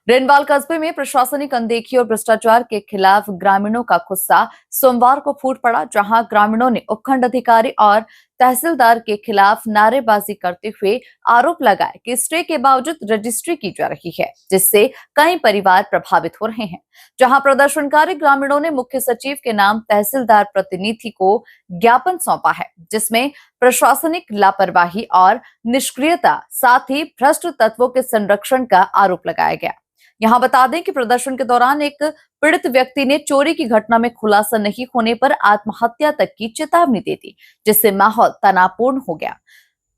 Renewal कस्बे में प्रशासनिक अनदेखी और भ्रष्टाचार के खिलाफ ग्रामीणों का गुस्सा सोमवार को फूट पड़ा, जहां ग्रामीणों ने उपखंड अधिकारी और तहसीलदार के खिलाफ नारेबाजी करते हुए आरोप लगाए कि स्टे के बावजूद रजिस्ट्री की जा रही है, जिससे कई परिवार प्रभावित हो रहे हैं। जहां प्रदर्शनकारी ग्रामीणों ने मुख्य सचिव के नाम तहसीलदार प्रतिनिधि को ज्ञापन सौंपा है, जिसमें प्रशासनिक लापरवाही और निष्क्रियता, साथ ही भ्रष्ट तत्वों के संरक्षण का आरोप लगाया गया। यहाँ बता दें कि प्रदर्शन के दौरान एक पीड़ित व्यक्ति ने चोरी की घटना में खुलासा नहीं होने पर आत्महत्या तक की चेतावनी दे दी, जिससे माहौल तनावपूर्ण हो गया।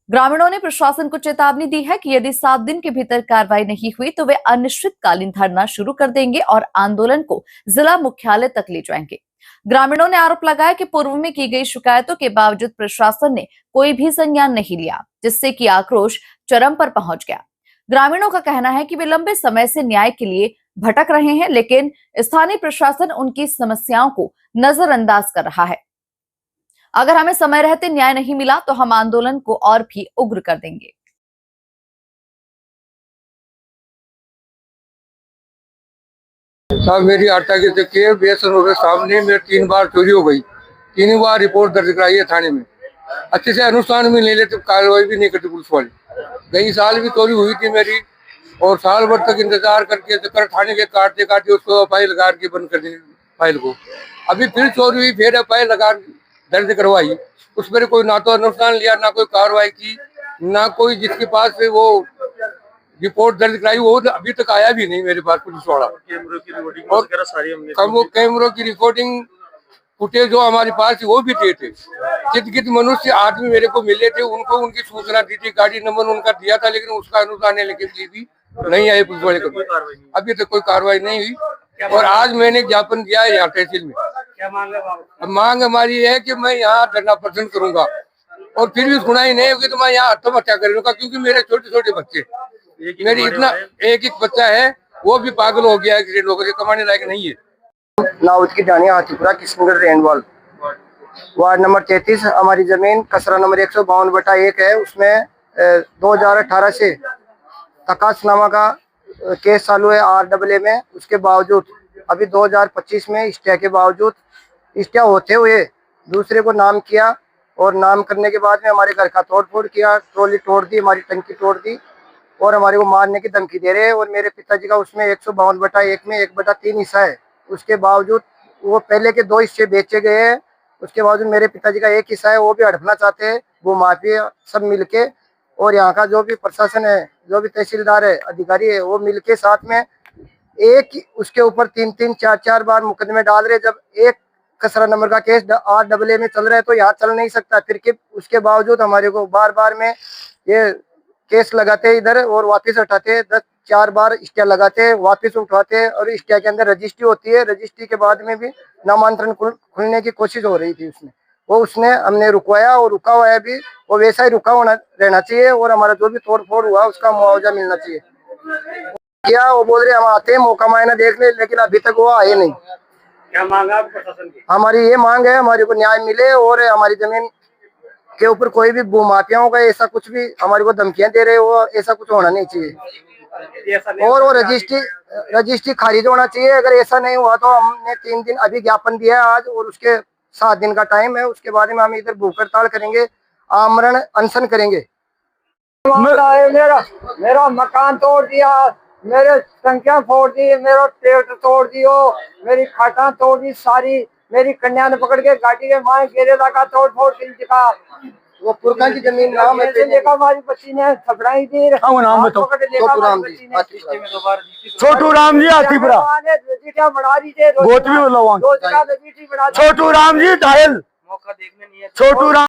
ग्रामीणों ने प्रशासन को चेतावनी दी है कि यदि 7 दिन के भीतर कार्रवाई नहीं हुई तो वे अनिश्चितकालीन धरना शुरू कर देंगे और आंदोलन को जिला मुख्यालय तक ले जाएंगे। ग्रामीणों ने आरोप लगाया कि पूर्व में की गई शिकायतों के बावजूद प्रशासन ने कोई भी संज्ञान नहीं लिया, जिससे कि आक्रोश चरम पर पहुंच गया। ग्रामीणों का कहना है कि वे लंबे समय से न्याय के लिए भटक रहे हैं, लेकिन स्थानीय प्रशासन उनकी समस्याओं को नजरअंदाज कर रहा है। अगर हमें समय रहते न्याय नहीं मिला तो हम आंदोलन को और भी उग्र कर देंगे। साहब, मेरी आटा की देखिए बेसन रोड के सामने मेरे 3 बार चोरी हो गई। 3 बार रिपोर्ट दर्ज कराई है थाने में। अच्छे से अनुष्ठान भी नहीं लेते, कार्रवाई भी नहीं करती पुलिस वाले। गई साल भी चोरी हुई थी मेरी, और साल भर तक इंतजार करके चक्कर थाने के काटते काटते उसको एफआईआर लगा के बंद कर दी फाइल को। अभी फिर चोरी हुई, फिर एफआईआर लगा दर्ज करवाई। उस पर कोई ना तो अनुष्ठान लिया, ना कोई कार्रवाई की, ना कोई जिसके पास से वो रिपोर्ट दर्ज कराई वो अभी तक आया भी नहीं मेरे पास पुलिस वाला। कैमरों की रिकॉर्डिंग फुटेज जो हमारे पास वो भी दिए थे। कित मनुष्य आदमी मेरे को मिले थे, उनको उनकी सूचना दी थी, गाड़ी नंबर उनका दिया था, लेकिन उसका अनुदान लेके दी थी, नहीं आए पुलिस वाले कभी। अभी तक कोई कार्रवाई नहीं हुई। और आज मैंने ज्ञापन दिया है यहाँ तहसील में। क्या मांग है? मांग हमारी है कि मैं यहाँ धरना प्रदर्शन करूंगा, और फिर भी सुनाई नहीं होगी तो मैं यहाँ आत्महत्या करूंगा, क्योंकि मेरे छोटे छोटे बच्चे, मेरी इतना एक बच्चा है, वो भी पागल हो गया है, किसी लोगों से कमाने लायक नहीं है। नाउद की डानी हाथीपुरा किशनगढ़ रेनवाल वार्ड नंबर 33। हमारी जमीन कसरा नंबर 152/1 है। उसमें 2018 से तकासनामा का केस चालू है RAA में। उसके बावजूद अभी 2025 में स्टे के बावजूद स्टे होते हुए दूसरे को नाम किया, और नाम करने के बाद में हमारे घर का तोड़ फोड़ किया, ट्रॉली तोड़ दी, हमारी टंकी तोड़ दी, और हमारे को मारने की धमकी दे रहे हैं। और मेरे पिताजी का उसमें 152/1 में 1/3 हिस्सा है। उसके बावजूद वो पहले के 2 हिस्से बेचे गए हैं। उसके बावजूद मेरे पिताजी का 1 हिस्सा है, वो भी हड़पना चाहते हैं वो माफिया सब मिलके। और यहाँ का जो भी प्रशासन है, जो भी तहसीलदार है, अधिकारी है, वो मिलके साथ में एक उसके ऊपर 3-3, 4-4 बार मुकदमे डाल रहे। जब एक कसरा नंबर का केस RAA में चल रहा है तो यहाँ चल नहीं सकता। फिर के उसके बावजूद हमारे को बार बार में ये केस लगाते इधर और वापस हटाते। 10-4 बार स्टे लगाते, वापस उठवाते, और स्टे के अंदर रजिस्ट्री होती है। रजिस्ट्री के बाद में भी नामांतरण खुलने की कोशिश हो रही थी उसमें, उसने हमने रुकवाया, और रुका हुआ है भी, वो वैसा ही रुका होना रहना चाहिए। और हमारा जो भी तोड़ फोड़ हुआ उसका मुआवजा मिलना चाहिए। क्या वो बोल रहे हम आते हैं मौका मायना देख ले, लेकिन अभी तक वो आए नहीं। क्या मांग है प्रशासन की? हमारी ये मांग है हमारे को न्याय मिले, और हमारी जमीन के ऊपर कोई भी भूमाफियाओं का ऐसा कुछ भी हमारे को धमकियां दे रहे हो, ऐसा कुछ होना नहीं चाहिए। और वो रजिस्ट्री खारिज होना चाहिए। अगर ऐसा नहीं हुआ तो हमने 3 दिन अभी ज्ञापन दिया है आज, और उसके 7 दिन का टाइम है। उसके बाद में हम इधर भूख हड़ताल करेंगे, आमरण अनशन करेंगे। मेरा मकान तोड़ दिया, मेरे टंकियां फोड़ दी, मेरा ट्रैक्टर तोड़ दियो, मेरी खाटा तोड़ दी सारी। मेरी कन्या ने पकड़ के गाड़ी के माए घेरे लगा, तोड़ फोड़ दिखा। वो पुरखा की जमीन नाम है, देखा हमारी बच्ची ने थपड़ाई दी। नाम छोटू राम जी हाथीपुरा, बना दी छोटू राम जी घायल, मौका देखने नहीं है। छोटू राम।